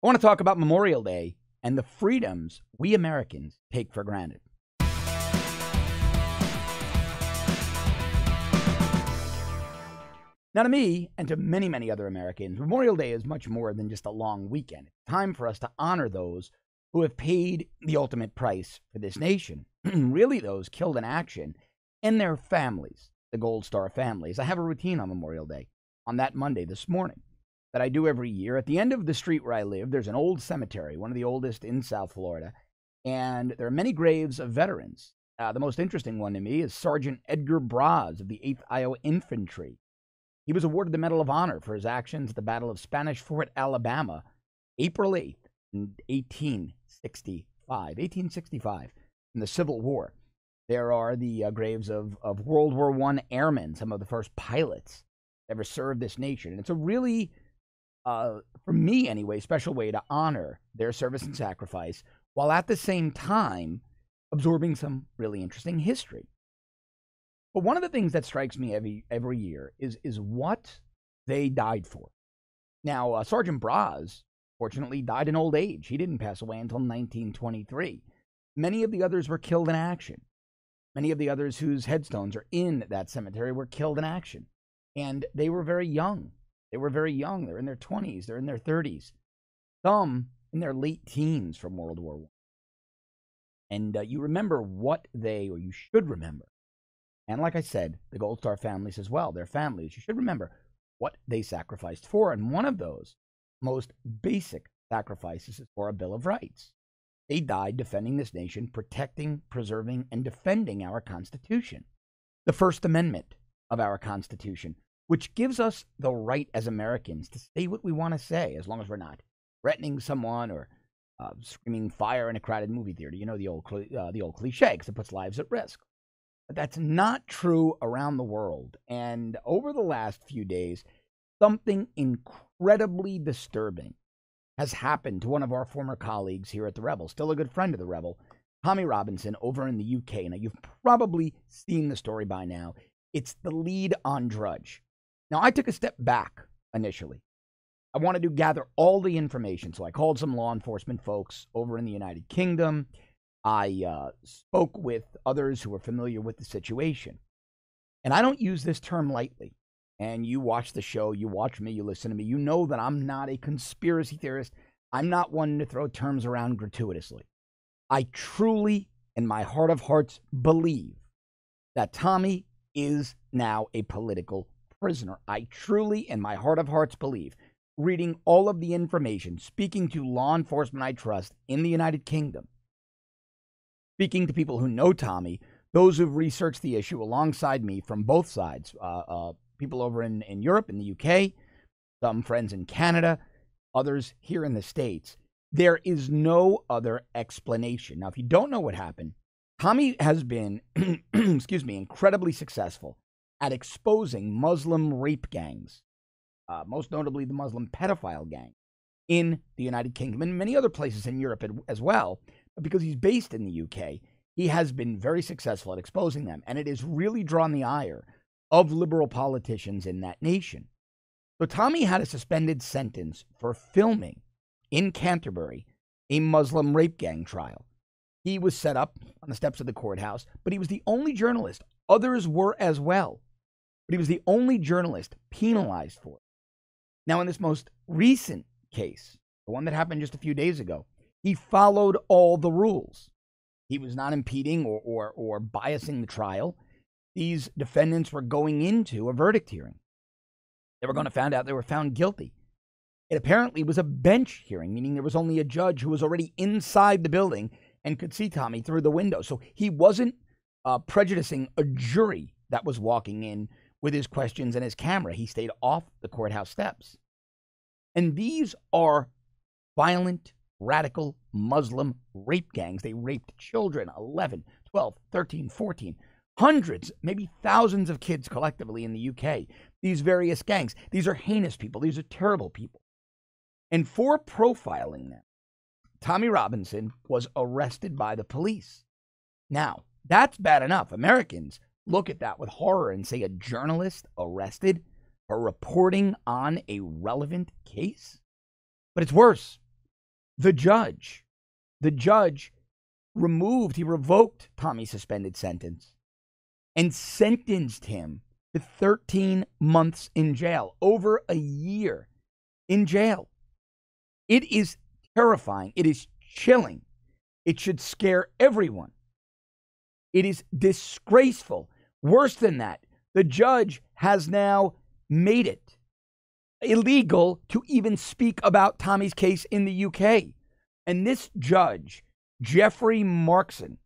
I want to talk about Memorial Day and the freedoms we Americans take for granted. Now, to me, and to many, many other Americans, Memorial Day is much more than just a long weekend. It's time for us to honor those who have paid the ultimate price for this nation, really those killed in action, and their families, the Gold Star families. I have a routine on Memorial Day, on that Monday this morning, that I do every year. At the end of the street where I live, there's an old cemetery, one of the oldest in South Florida, and there are many graves of veterans. The most interesting one to me is Sergeant Edgar Braz of the 8th Iowa Infantry. He was awarded the Medal of Honor for his actions at the Battle of Spanish Fort, Alabama, April 8th, in 1865, in the Civil War. There are the graves of World War I airmen, some of the first pilots ever served this nation. And it's a really, for me anyway, special way to honor their service and sacrifice, while at the same time absorbing some really interesting history. But one of the things that strikes me every year is what they died for. Now, Sergeant Braz, fortunately, died in old age. He didn't pass away until 1923. Many of the others were killed in action. Many of the others whose headstones are in that cemetery were killed in action. And they were very young. They were very young. They're in their 20s. They're in their 30s. Some in their late teens from World War I. And you remember what or you should remember. And like I said, the Gold Star families as well, their families, you should remember what they sacrificed for. And one of those most basic sacrifices is for a Bill of Rights. They died defending this nation, protecting, preserving, and defending our Constitution. The First Amendment of our Constitution, which gives us the right as Americans to say what we want to say, as long as we're not threatening someone or screaming fire in a crowded movie theater. You know the old cliche, because it puts lives at risk. But that's not true around the world. And over the last few days, something incredibly disturbing has happened to one of our former colleagues here at the Rebel, still a good friend of the Rebel, Tommy Robinson, over in the UK. Now, you've probably seen the story by now. It's the lead on Drudge. Now, I took a step back initially. I wanted to gather all the information, so I called some law enforcement folks over in the United Kingdom. I spoke with others who are familiar with the situation. And I don't use this term lightly. And you watch the show, you watch me, you listen to me, you know that I'm not a conspiracy theorist. I'm not one to throw terms around gratuitously. I truly, in my heart of hearts, believe that Tommy is now a political prisoner. I truly, in my heart of hearts, believe, reading all of the information, speaking to law enforcement I trust in the United Kingdom, speaking to people who know Tommy, those who've researched the issue alongside me from both sides, people over in Europe, in the UK, some friends in Canada, others here in the States. There is no other explanation. Now, if you don't know what happened, Tommy has been, incredibly successful at exposing Muslim rape gangs, most notably the Muslim pedophile gang in the United Kingdom and many other places in Europe as well. But because he's based in the UK, he has been very successful at exposing them, and it has really drawn the ire of liberal politicians in that nation. So Tommy had a suspended sentence for filming in Canterbury a Muslim rape gang trial. He was set up on the steps of the courthouse, but he was the only journalist. Others were as well, but he was the only journalist penalized for it. Now, in this most recent case, the one that happened just a few days ago, he followed all the rules. He was not impeding or biasing the trial. These defendants were going into a verdict hearing. They were going to find out they were found guilty. It apparently was a bench hearing, meaning there was only a judge who was already inside the building and could see Tommy through the window. So he wasn't prejudicing a jury that was walking in with his questions and his camera. He stayed off the courthouse steps. And these are violent, radical Muslim rape gangs. They raped children, 11, 12, 13, 14, hundreds, maybe thousands of kids collectively in the UK. These various gangs, these are heinous people. These are terrible people. And for profiling them, Tommy Robinson was arrested by the police. Now, that's bad enough. Americans look at that with horror and say a journalist arrested for reporting on a relevant case. But it's worse. The judge he revoked Tommy's suspended sentence and sentenced him to 13 months in jail, over a year in jail. It is terrifying. It is chilling. It should scare everyone. It is disgraceful. Worse than that, the judge has now made it illegal to even speak about Tommy's case in the UK. And this judge, Jeffrey Marson,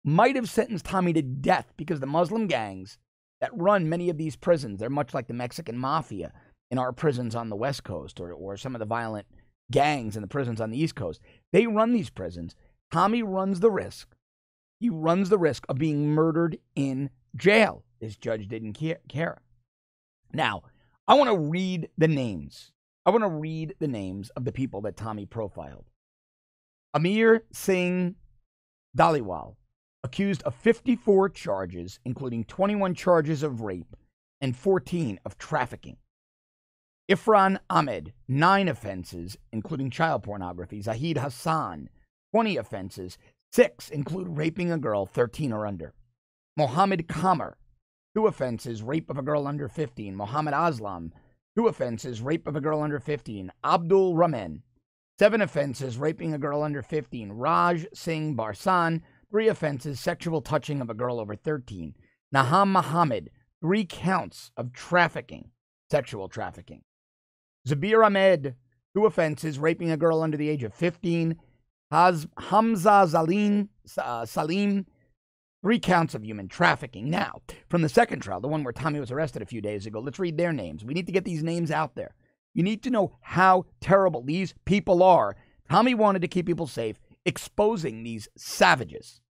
might have sentenced Tommy to death because the Muslim gangs that run many of these prisons, they're much like the Mexican mafia in our prisons on the West Coast, or some of the violent gangs in the prisons on the East Coast. They run these prisons. Tommy runs the risk. He runs the risk of being murdered in jail. This judge didn't care. Now, I want to read the names. I want to read the names of the people that Tommy profiled. Amir Singh Dhaliwal, accused of 54 charges, including 21 charges of rape and 14 of trafficking. Ifran Ahmed, 9 offenses, including child pornography. Zahid Hassan, 20 offenses, 6 include raping a girl 13 or under. Mohammed Kamer, 2 offenses, rape of a girl under 15. Mohammed Aslam, 2 offenses, rape of a girl under 15. Abdul Rahman, 7 offenses, raping a girl under 15. Raj Singh Barsan, 3 offenses, sexual touching of a girl over 13. Naham Muhammad, 3 counts of trafficking, sexual trafficking. Zabir Ahmed, 2 offenses, raping a girl under the age of 15. Hamza Salim, 3 counts of human trafficking. Now, from the second trial, the one where Tommy was arrested a few days ago, let's read their names. We need to get these names out there. You need to know how terrible these people are. Tommy wanted to keep people safe, exposing these savages.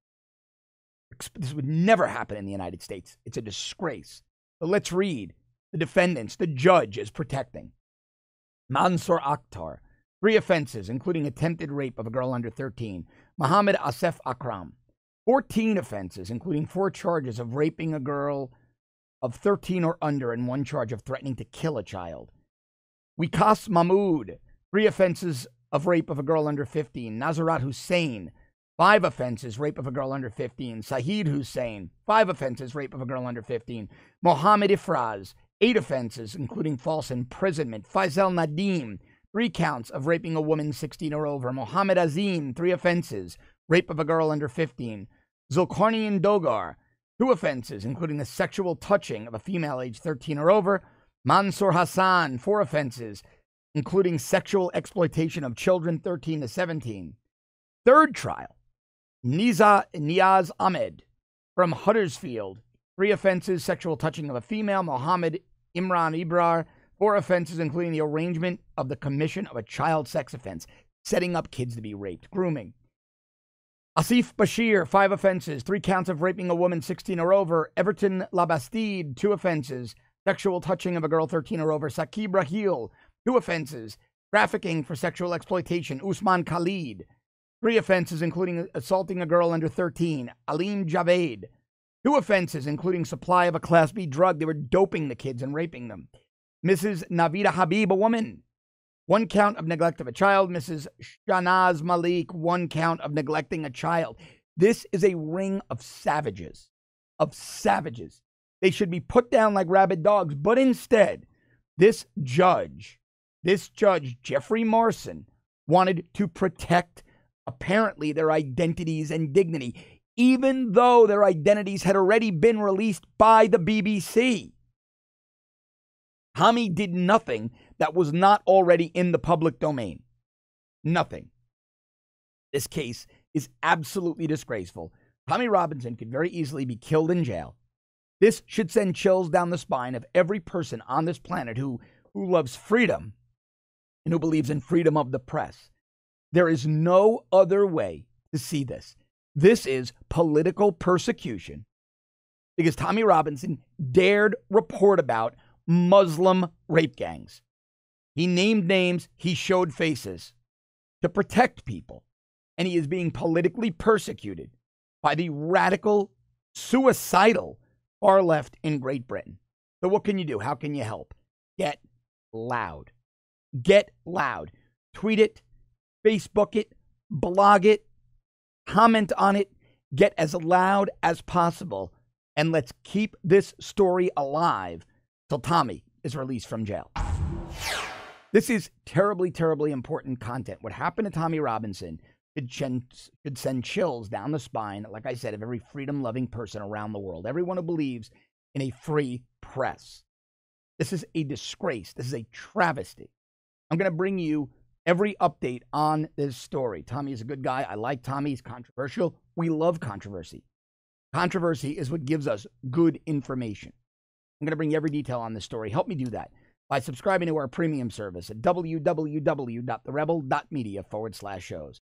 This would never happen in the United States. It's a disgrace. But let's read the defendants the judge is protecting. Mansour Akhtar, 3 offenses, including attempted rape of a girl under 13. Muhammad Asif Akram, 14 offenses, including 4 charges of raping a girl of 13 or under and 1 charge of threatening to kill a child. Wikas Mahmood, 3 offenses of rape of a girl under 15. Nazarat Hussein, 5 offenses, rape of a girl under 15. Sahid Hussein, 5 offenses, rape of a girl under 15. Mohammed Ifraz, 8 offenses, including false imprisonment. Faisal Nadim, 3 counts of raping a woman 16 or over. Mohammed Azim, 3 offenses, rape of a girl under 15. Zulkarnain Dogar, 2 offenses, including the sexual touching of a female aged 13 or over. Mansour Hassan, 4 offenses, including sexual exploitation of children 13 to 17. Third trial, Niaz Ahmed from Huddersfield, 3 offenses, sexual touching of a female. Mohammed Imran Ibrar, 4 offenses, including the arrangement of the commission of a child sex offense, setting up kids to be raped, grooming. Asif Bashir, 5 offenses, 3 counts of raping a woman 16 or over. Everton Labastide, 2 offenses, sexual touching of a girl 13 or over. Sakib Rahil, 2 offenses, trafficking for sexual exploitation. Usman Khalid, 3 offenses, including assaulting a girl under 13. Alim Javed, 2 offenses, including supply of a Class B drug. They were doping the kids and raping them. Mrs. Navida Habib, a woman, 1 count of neglect of a child. Mrs. Shanaz Malik, 1 count of neglecting a child. This is a ring of savages. They should be put down like rabid dogs. But instead, this judge, Jeffrey Marson, wanted to protect, apparently, their identities and dignity, even though their identities had already been released by the BBC. Tommy did nothing that was not already in the public domain. Nothing. This case is absolutely disgraceful. Tommy Robinson could very easily be killed in jail. This should send chills down the spine of every person on this planet who loves freedom and who believes in freedom of the press. There is no other way to see this. This is political persecution because Tommy Robinson dared report about Muslim rape gangs. He named names, he showed faces to protect people, and he is being politically persecuted by the radical, suicidal far left in Great Britain. So what can you do? How can you help? Get loud. Get loud. Tweet it, Facebook it, blog it, comment on it. Get as loud as possible. And let's keep this story alive till Tommy is released from jail. This is terribly, terribly important content. What happened to Tommy Robinson should send chills down the spine, like I said, of every freedom-loving person around the world, everyone who believes in a free press. This is a disgrace. This is a travesty. I'm going to bring you every update on this story. Tommy is a good guy. I like Tommy. He's controversial. We love controversy. Controversy is what gives us good information. I'm going to bring you every detail on this story. Help me do that by subscribing to our premium service at www.therebel.media/shows.